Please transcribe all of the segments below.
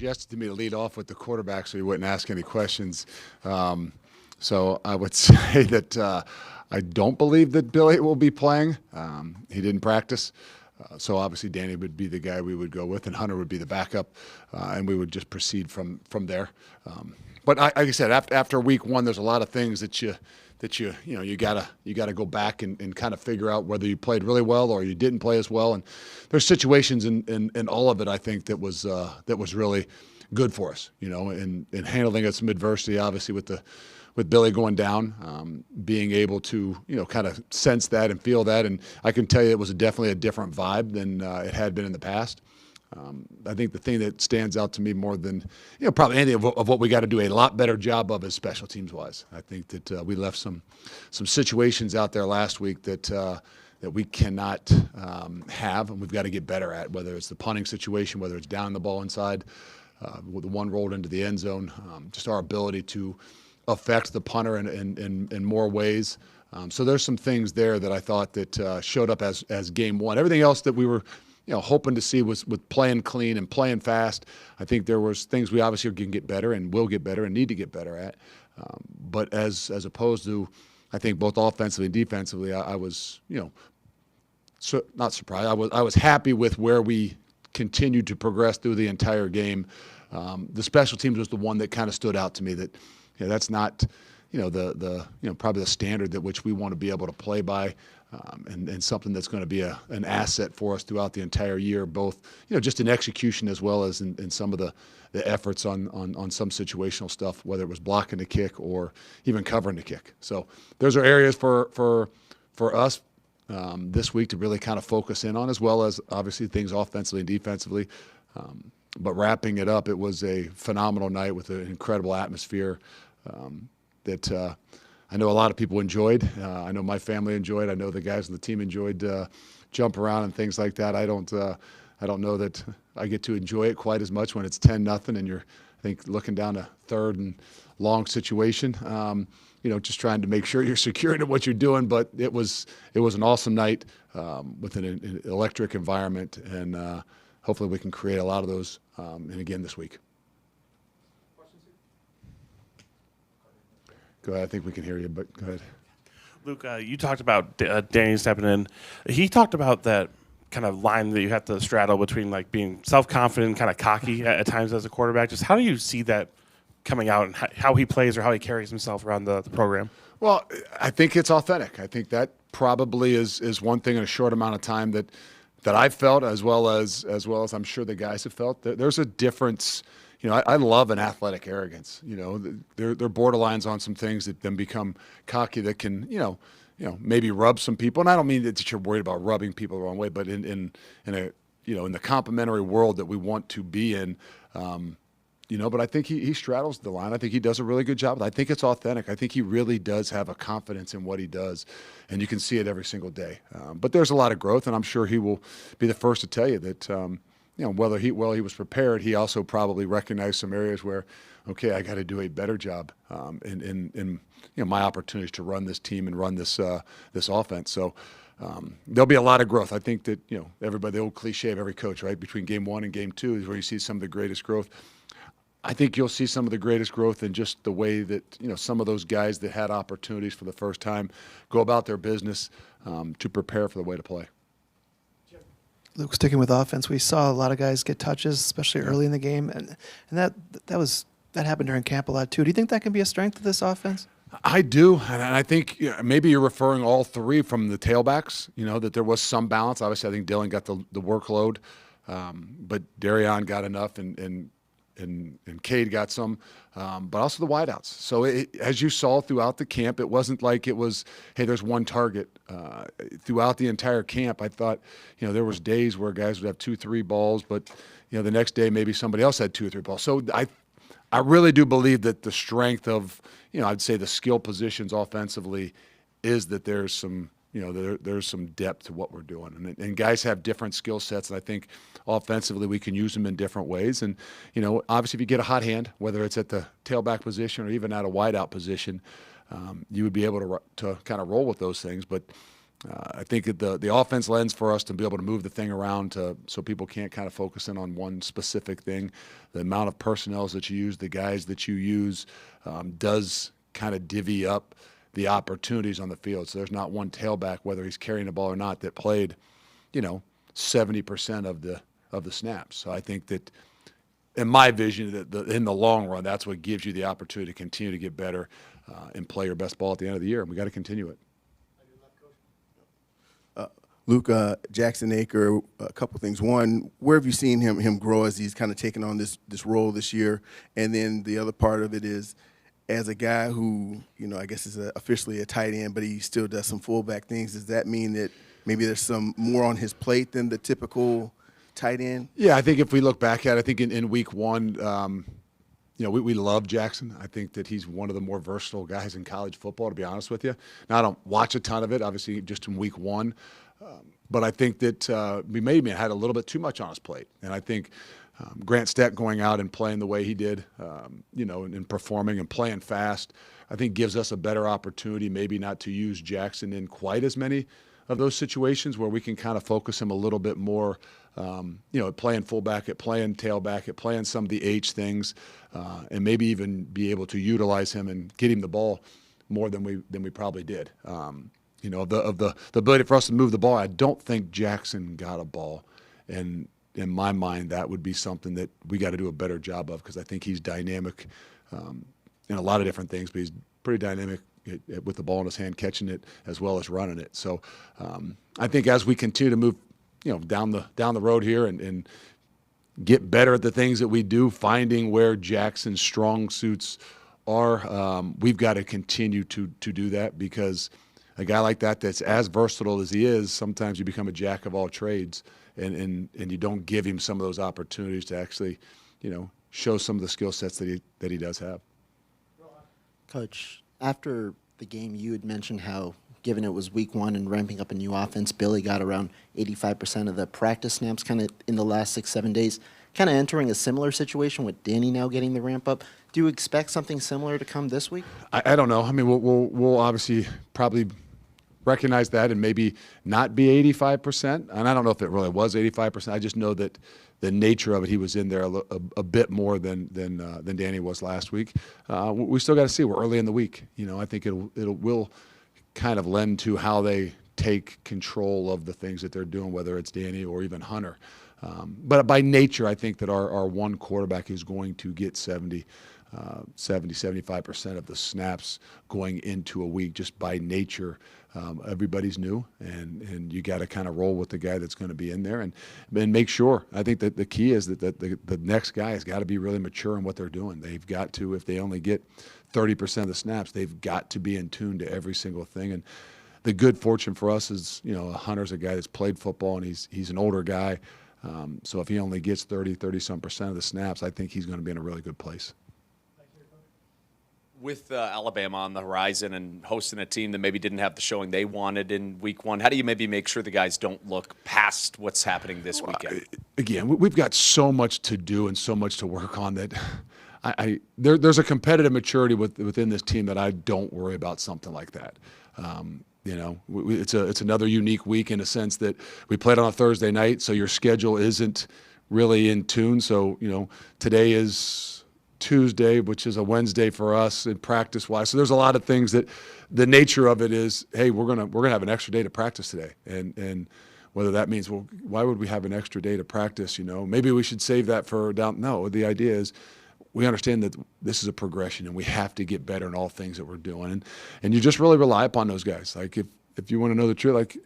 suggested to me to lead off with the quarterback so he wouldn't ask any questions. So I would say that I don't believe that Billy will be playing. He didn't practice. So obviously Danny would be the guy we would go with, and Hunter would be the backup, and we would just proceed from there. But like I said, after week one, there's a lot of things that you gotta go back and kind of figure out whether you played really well or you didn't play as well. And there's situations in all of it, I think, that was really good for us, in handling some adversity, obviously with Billy going down, being able to, kind of sense that and feel that. And I can tell you it was definitely a different vibe than it had been in the past. I think the thing that stands out to me more than, probably anything of what we got to do a lot better job of is special teams wise. I think that we left some situations out there last week that we cannot have, and we've got to get better at, whether it's the punting situation, whether it's down the ball inside, with the one rolled into the end zone, just our ability to affect the punter in more ways. So there's some things there that I thought that showed up as game one. Everything else that we were hoping to see was with playing clean and playing fast. I think there was things we obviously can get better and will get better and need to get better at. But as opposed to, I think both offensively and defensively, I was, not surprised. I was happy with where we continued to progress through the entire game. The special teams was the one that kind of stood out to me. That that's not, probably the standard that which we want to be able to play by. And something that's going to be an asset for us throughout the entire year, both just in execution as well as in some of the efforts on some situational stuff, whether it was blocking the kick or even covering the kick. So those are areas for us this week to really kind of focus in on, as well as obviously things offensively and defensively. But wrapping it up, it was a phenomenal night with an incredible atmosphere that I know a lot of people enjoyed. I know my family enjoyed. I know the guys on the team enjoyed jump around and things like that. I don't know that I get to enjoy it quite as much when it's 10-0 and you're, I think, looking down a third and long situation. Just trying to make sure you're secure in what you're doing. But it was an awesome night with an electric environment, and hopefully we can create a lot of those and again this week. Go ahead. I think we can hear you, but go ahead. Luke, you talked about Danny stepping in. He talked about that kind of line that you have to straddle between like being self-confident and kind of cocky at times as a quarterback. Just how do you see that coming out and how he plays or how he carries himself around the program? Well, I think it's authentic. I think that probably is one thing in a short amount of time that I've felt, as well as I'm sure the guys have felt. There's a difference. I love an athletic arrogance. They're borderlines on some things that then become cocky that can, maybe rub some people. And I don't mean that you're worried about rubbing people the wrong way, but in the complimentary world that we want to be in, but I think he straddles the line. I think he does a really good job. I think it's authentic. I think he really does have a confidence in what he does, and you can see it every single day. But there's a lot of growth, and I'm sure he will be the first to tell you that, whether he was prepared, he also probably recognized some areas where, okay, I got to do a better job in my opportunities to run this team and run this offense. So there'll be a lot of growth. I think that everybody, the old cliche of every coach, right, between game one and game two is where you see some of the greatest growth. I think you'll see some of the greatest growth in just the way that some of those guys that had opportunities for the first time go about their business to prepare for the way to play. Luke, sticking with offense, we saw a lot of guys get touches, especially early in the game, and that happened during camp a lot too. Do you think that can be a strength of this offense? I do, and I think maybe you're referring all three from the tailbacks. That there was some balance. Obviously, I think Dylan got the workload, but Darion got enough, and Cade got some, but also the wideouts. So as you saw throughout the camp, it wasn't like it was, hey, there's one target. Throughout the entire camp, I thought, there was days where guys would have 2-3 balls, but the next day maybe somebody else had 2 or 3 balls. So I really do believe that the strength of, I'd say the skill positions offensively is that there's some there's some depth to what we're doing. And guys have different skill sets, and I think offensively we can use them in different ways. And, obviously if you get a hot hand, whether it's at the tailback position or even at a wideout position, you would be able to kind of roll with those things. But, I think the offense lends for us to be able to move the thing around so people can't kind of focus in on one specific thing. The amount of personnel that you use, the guys that you use, does kind of divvy up the opportunities on the field. So there's not one tailback, whether he's carrying the ball or not, that played, 70% of the snaps. So I think that, in my vision, that in the long run, that's what gives you the opportunity to continue to get better and play your best ball at the end of the year. And we got to continue it. Luke, Jackson Aker, a couple things. One, where have you seen him grow as he's kind of taken on this role this year? And then the other part of it is, as a guy who, I guess is officially a tight end, but he still does some fullback things, does that mean that maybe there's some more on his plate than the typical tight end? Yeah, I think if we look back at it, I think in week one, we love Jackson. I think that he's one of the more versatile guys in college football, to be honest with you. Now, I don't watch a ton of it, obviously, just in week one. But I think that we maybe had a little bit too much on his plate. And I think Grant Steck going out and playing the way he did, and performing and playing fast, I think gives us a better opportunity maybe not to use Jackson in quite as many of those situations where we can kind of focus him a little bit more, at playing fullback, at playing tailback, at playing some of the H things, and maybe even be able to utilize him and get him the ball more than we probably did. The ability for us to move the ball, I don't think Jackson got a ball. And in my mind, that would be something that we got to do a better job of, because I think he's dynamic in a lot of different things, but he's pretty dynamic with the ball in his hand, catching it as well as running it. So I think as we continue to move, down the road here and get better at the things that we do, finding where Jackson's strong suits are, we've got to continue to do that, because a guy like that's as versatile as he is, sometimes you become a jack of all trades, and you don't give him some of those opportunities to actually, show some of the skill sets that he does have. Coach, after the game, you had mentioned how, given it was week one and ramping up a new offense, Billy got around 85% of the practice snaps kind of in the last 6-7 days, kind of entering a similar situation with Danny now getting the ramp up. Do you expect something similar to come this week? I don't know. I mean, we'll obviously probably recognize that and maybe not be 85%. And I don't know if it really was 85%. I just know that the nature of it, he was in there a bit more than Danny was last week. We still got to see. We're early in the week. I think it will kind of lend to how they take control of the things that they're doing, whether it's Danny or even Hunter. But by nature, I think that our one quarterback is going to get 75% of the snaps going into a week, just by nature. Everybody's new, and you got to kind of roll with the guy that's going to be in there and make sure. I think that the key is that the next guy has got to be really mature in what they're doing. They've got to, if they only get 30% of the snaps, they've got to be in tune to every single thing. And the good fortune for us is, Hunter's a guy that's played football, and he's an older guy. So if he only gets 30-some% of the snaps, I think he's going to be in a really good place. With Alabama on the horizon and hosting a team that maybe didn't have the showing they wanted in week one, how do you maybe make sure the guys don't look past what's happening this weekend? Again, we've got so much to do and so much to work on that there's a competitive maturity within this team that I don't worry about something like that. It's another unique week in a sense that we played on a Thursday night, so your schedule isn't really in tune. So, today is Tuesday, which is a Wednesday for us in practice wise. So there's a lot of things that the nature of it is, hey, we're gonna have an extra day to practice today, and whether that means, well, why would we have an extra day to practice? Maybe we should save that for down. No, the idea is we understand that this is a progression, and we have to get better in all things that we're doing, and you just really rely upon those guys. Like if you want to know the truth, like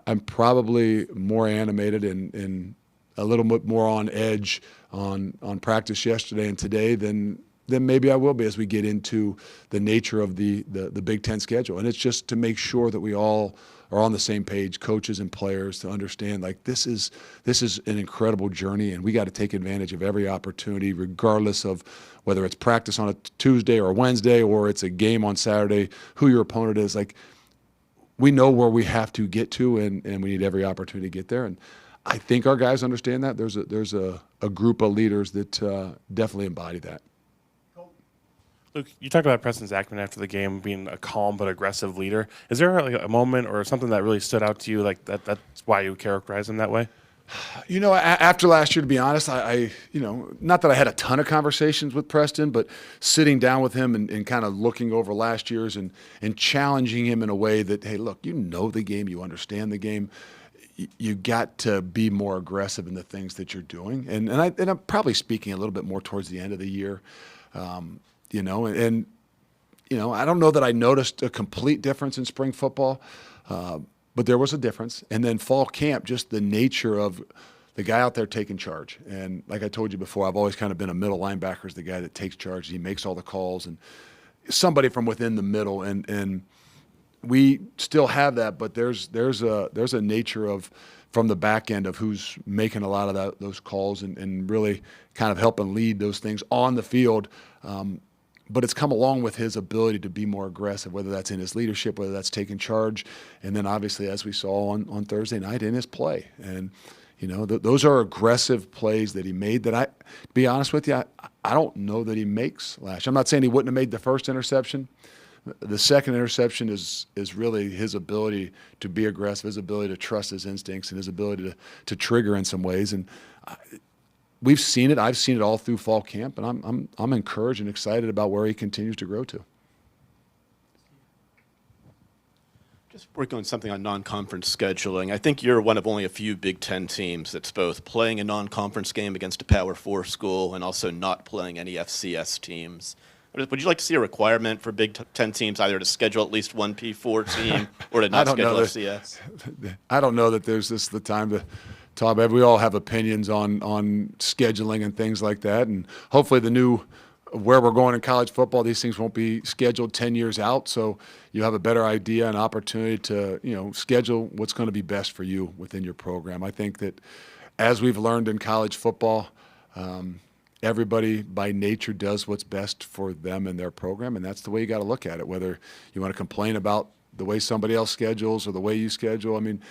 I'm probably more animated and a little bit more on edge on practice yesterday and today than maybe I will be as we get into the nature of the Big Ten schedule. And it's just to make sure that we all are on the same page, coaches and players, to understand like this is an incredible journey, and we got to take advantage of every opportunity, regardless of whether it's practice on a Tuesday or a Wednesday or it's a game on Saturday, who your opponent is. Like, we know where we have to get to, and we need every opportunity to get there. And I think our guys understand that. There's a group of leaders that definitely embody that. Luke, you talked about Preston Zachman after the game being a calm but aggressive leader. Is there like a moment or something that really stood out to you, like that's why you characterize him that way? You know, after last year, to be honest, I not that I had a ton of conversations with Preston, but sitting down with him and kind of looking over last year's and challenging him in a way that, hey, look, you know the game, you understand the game. You got to be more aggressive in the things that you're doing. And I'm probably speaking a little bit more towards the end of the year, I don't know that I noticed a complete difference in spring football, but there was a difference. And then fall camp, just the nature of the guy out there taking charge. And like I told you before, I've always kind of been a middle linebacker as the guy that takes charge. He makes all the calls and somebody from within the middle. And we still have that, but there's a nature of from the back end of who's making a lot of those calls and really kind of helping lead those things on the field. But it's come along with his ability to be more aggressive, whether that's in his leadership, whether that's taking charge, and then obviously, as we saw on Thursday night, in his play. And, those are aggressive plays that he made that to be honest with you, I don't know that he makes last year. I'm not saying he wouldn't have made the first interception. The second interception is really his ability to be aggressive, his ability to trust his instincts, and his ability to trigger in some ways. And we've seen it. I've seen it all through fall camp, and I'm encouraged and excited about where he continues to grow to. Just working on something on non-conference scheduling. I think you're one of only a few Big Ten teams that's both playing a non-conference game against a Power 4 school and also not playing any FCS teams. Would you like to see a requirement for Big Ten teams either to schedule at least one P4 team or to not schedule FCS? I don't know that there's the time to talk about. We all have opinions on scheduling and things like that, and hopefully where we're going in college football, these things won't be scheduled 10 years out, so you have a better idea and opportunity to schedule what's going to be best for you within your program. I think that as we've learned in college football, everybody by nature does what's best for them and their program, and that's the way you got to look at it, whether you want to complain about the way somebody else schedules or the way you schedule. I mean,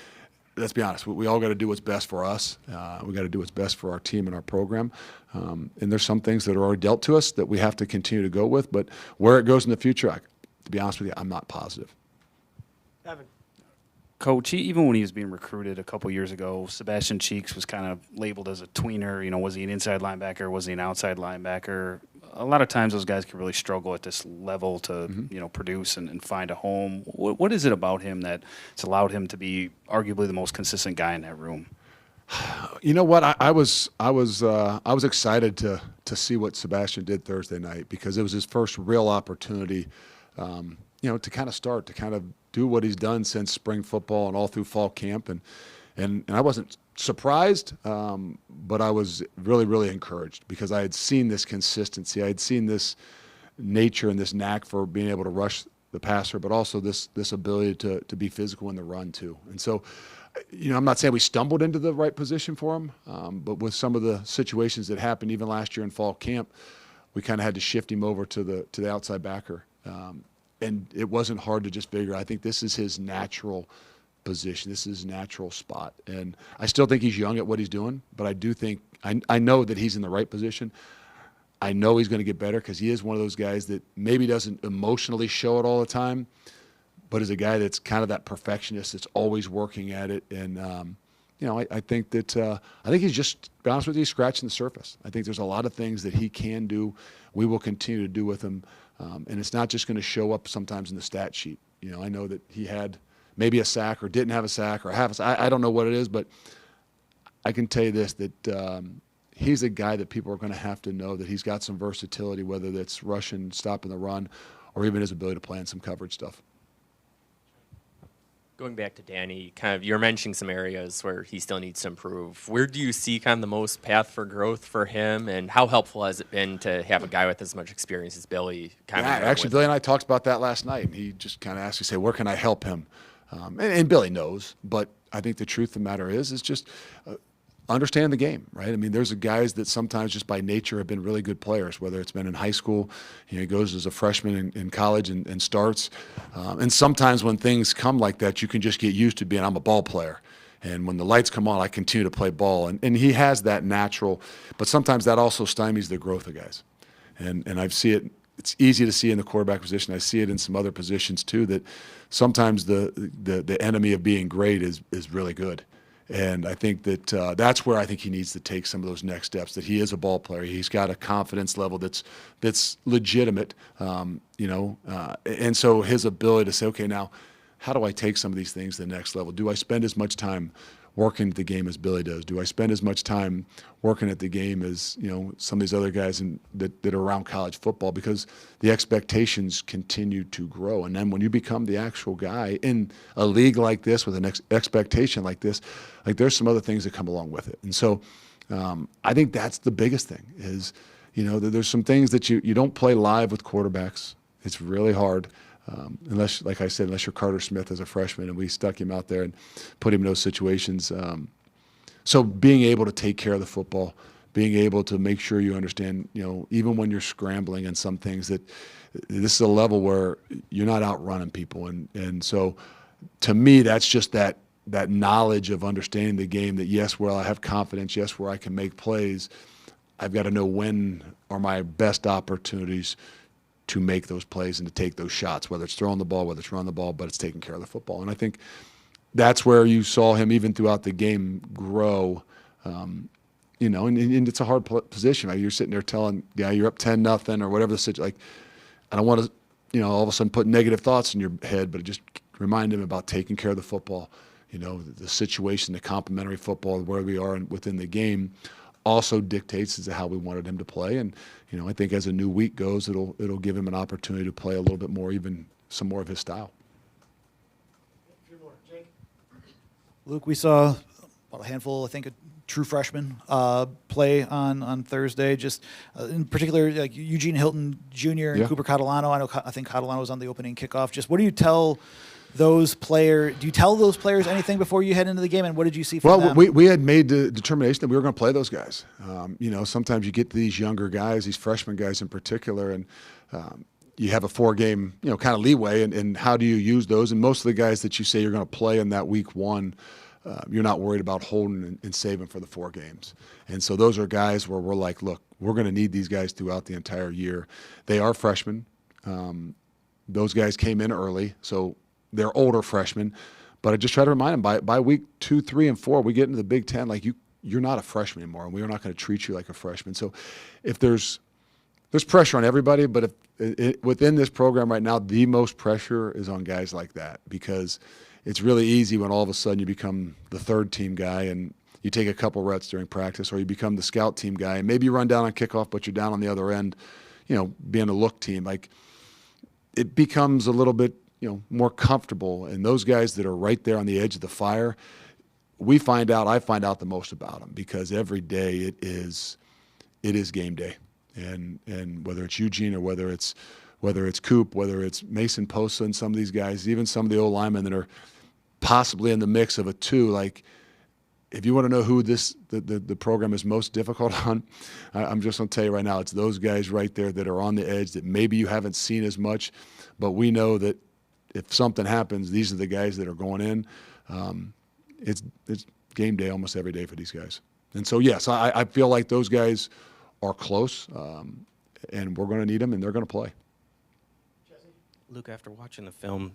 let's be honest, we all got to do what's best for us. We got to do what's best for our team and our program. And there's some things that are already dealt to us that we have to continue to go with, but where it goes in the future, to be honest with you, I'm not positive. Evan. Coach, even when he was being recruited a couple years ago, Sebastian Cheeks was kind of labeled as a tweener. Was he an inside linebacker? Was he an outside linebacker? A lot of times those guys can really struggle at this level to, produce and find a home. What is it about him that's allowed him to be arguably the most consistent guy in that room? You know what? I was excited to see what Sebastian did Thursday night because it was his first real opportunity, to kind of start, to kind of do what he's done since spring football and all through fall camp. And I wasn't surprised, but I was really, really encouraged because I had seen this consistency. I had seen this nature and this knack for being able to rush the passer, but also this ability to be physical in the run too. And so, I'm not saying we stumbled into the right position for him, but with some of the situations that happened even last year in fall camp, we kind of had to shift him over to the outside backer. And it wasn't hard to just figure. I think this is his natural position. This is his natural spot. And I still think he's young at what he's doing, but I do think I know that he's in the right position. I know he's going to get better because he is one of those guys that maybe doesn't emotionally show it all the time, but is a guy that's kind of that perfectionist that's always working at it. And, I think that I think he's just, to be honest with you, scratching the surface. I think there's a lot of things that he can do. We will continue to do with him. And it's not just going to show up sometimes in the stat sheet. I know that he had maybe a sack or didn't have a sack or half a sack. I don't know what it is, but I can tell you this, that he's a guy that people are going to have to know that he's got some versatility, whether that's rushing, stopping the run, or even his ability to play in some coverage stuff. Going back to Danny, kind of you're mentioning some areas where he still needs to improve. Where do you see kind of the most path for growth for him, and how helpful has it been to have a guy with as much experience as Billy? Actually, Billy and I talked about that last night, and he just kind of asked me, where can I help him? And Billy knows, but I think the truth of the matter is just understand the game, right? I mean, there's guys that sometimes just by nature have been really good players, whether it's been in high school, he goes as a freshman in college and starts. And sometimes when things come like that, you can just get used to being, I'm a ball player. And when the lights come on, I continue to play ball. And he has that natural, but sometimes that also stymies the growth of guys. And I see it it's easy to see in the quarterback position. I see it in some other positions too, that sometimes the enemy of being great is really good. And I think that that's where I think he needs to take some of those next steps, that he is a ball player. He's got a confidence level that's legitimate, and so his ability to say, okay, now how do I take some of these things to the next level? Do I spend as much time working at the game as Billy does? Do I spend as much time working at the game as some of these other guys that are around college football? Because the expectations continue to grow, and then when you become the actual guy in a league like this with an expectation like this, like there's some other things that come along with it. And so I think that's the biggest thing is there's some things that you don't play live with quarterbacks. It's really hard. Unless, like I said, unless you're Carter Smith as a freshman, and we stuck him out there and put him in those situations. So being able to take care of the football, being able to make sure you understand, even when you're scrambling and some things, that this is a level where you're not outrunning people. And so to me, that's just that knowledge of understanding the game, that yes, where I have confidence, yes, where I can make plays, I've got to know when are my best opportunities to make those plays and to take those shots, whether it's throwing the ball, whether it's running the ball, but it's taking care of the football. And I think that's where you saw him even throughout the game grow, and it's a hard position. Right? You're sitting there telling, you're up 10-0 or whatever the situation. Like, I don't want to, all of a sudden put negative thoughts in your head, but just remind him about taking care of the football, the situation, the complementary football, where we are within the game also dictates as to how we wanted him to play. And I think as a new week goes, it'll give him an opportunity to play a little bit more, even some more of his style. Luke, we saw about a handful, I think, of true freshmen play on Thursday. Just in particular, like Eugene Hilton Jr. and Cooper Catalano. I think Catalano was on the opening kickoff. Just what do you tell those players? Do you tell those players anything before you head into the game? And what did you see from them? Well, we had made the determination that we were going to play those guys. Sometimes you get to these younger guys, these freshman guys in particular, and you have a 4-game, kind of leeway. And how do you use those? And most of the guys that you say you're going to play in that week 1, you're not worried about holding and saving for the 4 games. And so those are guys where we're like, look, we're going to need these guys throughout the entire year. They are freshmen. Those guys came in early, so they're older freshmen. But I just try to remind them by week 2, 3, and 4, we get into the Big Ten, like you're not a freshman anymore, and we are not going to treat you like a freshman. So if there's pressure on everybody, but within this program right now, the most pressure is on guys like that, because it's really easy when all of a sudden you become the 3rd team guy and you take a couple reps during practice, or you become the scout team guy and maybe you run down on kickoff, but you're down on the other end, being a look team. Like, it becomes a little bit, more comfortable. And those guys that are right there on the edge of the fire, I find out the most about them, because every day it is game day. And whether it's Eugene or whether it's Coop, whether it's Mason Posa and some of these guys, even some of the old linemen that are possibly in the mix of a 2, like, if you want to know who the program is most difficult on, I'm just going to tell you right now, it's those guys right there that are on the edge that maybe you haven't seen as much, but we know that if something happens, these are the guys that are going in. It's game day almost every day for these guys. And so, yes, I feel like those guys are close, and we're going to need them, and they're going to play. Luke, after watching the film,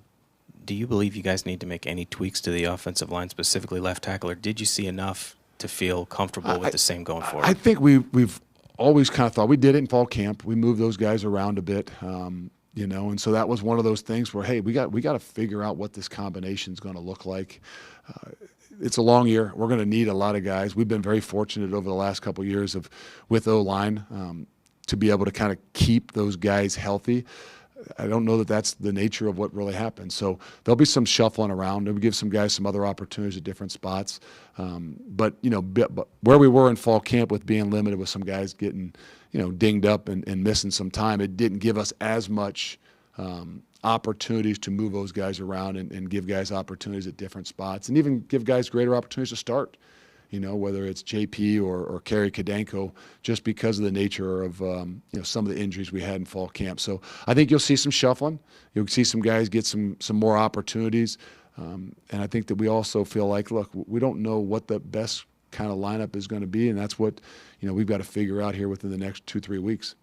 do you believe you guys need to make any tweaks to the offensive line, specifically left tackle, or did you see enough to feel comfortable with the same going forward? I think we've always kind of thought, we did it in fall camp. We moved those guys around a bit, and so that was one of those things where, hey, we got to figure out what this combination is going to look like. It's a long year. We're going to need a lot of guys. We've been very fortunate over the last couple of years with O-line to be able to kind of keep those guys healthy. I don't know that that's the nature of what really happens. So there'll be some shuffling around. We'll give some guys some other opportunities at different spots. But where we were in fall camp with being limited with some guys getting, dinged up and missing some time, it didn't give us as much opportunities to move those guys around and give guys opportunities at different spots, and even give guys greater opportunities to start, whether it's JP or Kerry Kadenko, just because of the nature of some of the injuries we had in fall camp. So I think you'll see some shuffling. You'll see some guys get some more opportunities. And I think that we also feel like, look, we don't know what the best kind of lineup is going to be, and that's what we've got to figure out here within the next 2-3 weeks.